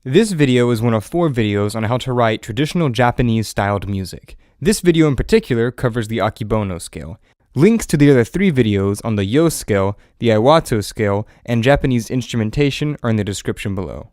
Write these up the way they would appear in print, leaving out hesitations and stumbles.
This video is one of 4 videos on how to write traditional Japanese-styled music. This video in particular covers the Akebono scale. Links to the other 3 videos on the Yo scale, the Iwato scale, and Japanese instrumentation are in the description below.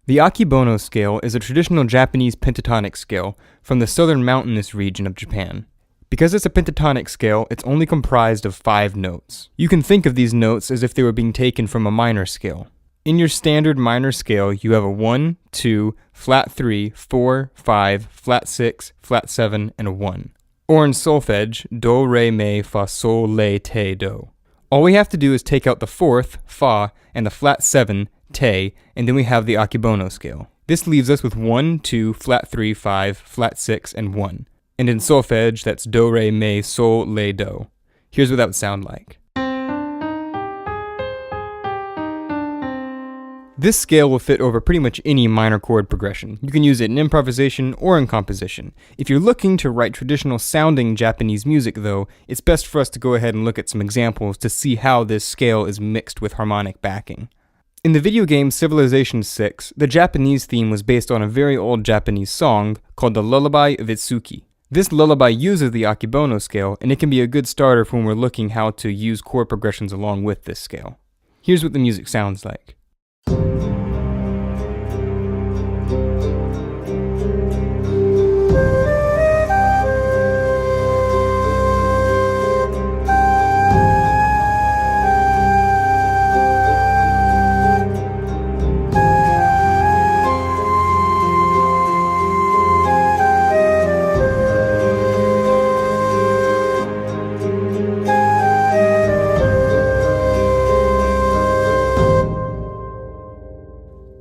The Akebono scale is a traditional Japanese pentatonic scale from the southern mountainous region of Japan. Because it's a pentatonic scale, it's only comprised of 5 notes. You can think of these notes as if they were being taken from a minor scale. In your standard minor scale, you have a 1, 2, flat 3, 4, 5, flat 6, flat 7, and a 1. Or in solfege, do, re, mi, fa, sol, la, te, do. All we have to do is take out the 4th, fa, and the flat 7, te, and then we have the Akebono scale. This leaves us with 1, 2, flat 3, 5, flat 6, and 1. And in solfege, that's do, re, mi, sol, la, do. Here's what that would sound like. This scale will fit over pretty much any minor chord progression. You can use it in improvisation or in composition. If you're looking to write traditional sounding Japanese music though, it's best for us to go ahead and look at some examples to see how this scale is mixed with harmonic backing. In the video game Civilization VI, the Japanese theme was based on a very old Japanese song called the Lullaby of Itsuki. This lullaby uses the Akebono scale, and it can be a good starter for when we're looking how to use chord progressions along with this scale. Here's what the music sounds like.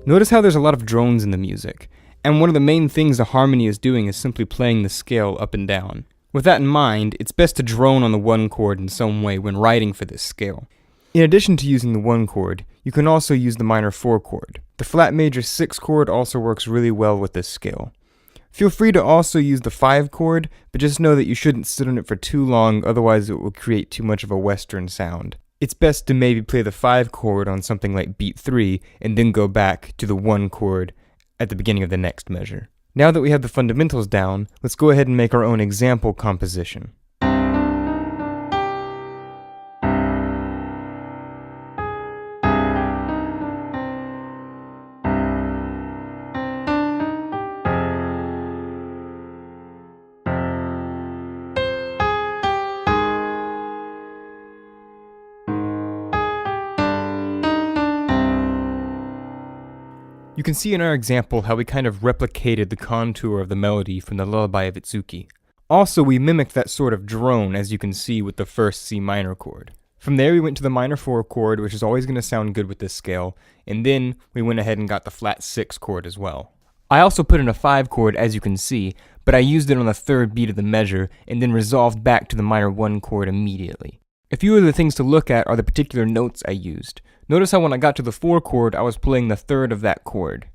Notice how there's a lot of drones in the music, and one of the main things the harmony is doing is simply playing the scale up and down. With that in mind, it's best to drone on the 1 chord in some way when writing for this scale. In addition to using the 1 chord, you can also use the minor 4 chord. The flat major 6 chord also works really well with this scale. Feel free to also use the 5 chord, but just know that you shouldn't sit on it for too long, otherwise it will create too much of a Western sound. It's best to maybe play the 5 chord on something like beat 3 and then go back to the 1 chord at the beginning of the next measure. Now that we have the fundamentals down, let's go ahead and make our own example composition. You can see in our example how we kind of replicated the contour of the melody from the Lullaby of Itsuki. Also, we mimicked that sort of drone, as you can see with the first C minor chord. From there we went to the minor 4 chord, which is always going to sound good with this scale, and then we went ahead and got the flat 6 chord as well. I also put in a 5 chord, as you can see, but I used it on the 3rd beat of the measure, and then resolved back to the minor 1 chord immediately. A few other things to look at are the particular notes I used. Notice how when I got to the 4 chord, I was playing the 3rd of that chord.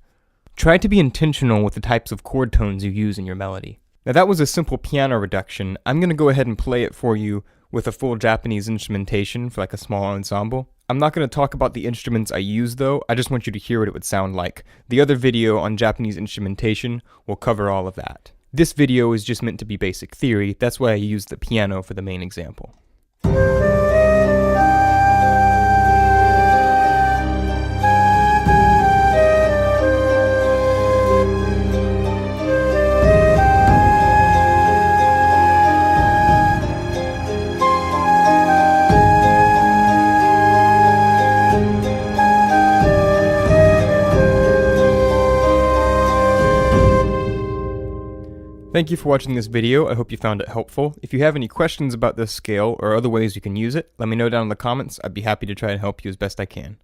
Try to be intentional with the types of chord tones you use in your melody. Now that was a simple piano reduction. I'm going to go ahead and play it for you with a full Japanese instrumentation for like a small ensemble. I'm not going to talk about the instruments I use though, I just want you to hear what it would sound like. The other video on Japanese instrumentation will cover all of that. This video is just meant to be basic theory, that's why I used the piano for the main example. Thank you for watching this video. I hope you found it helpful. If you have any questions about this scale or other ways you can use it, let me know down in the comments. I'd be happy to try and help you as best I can.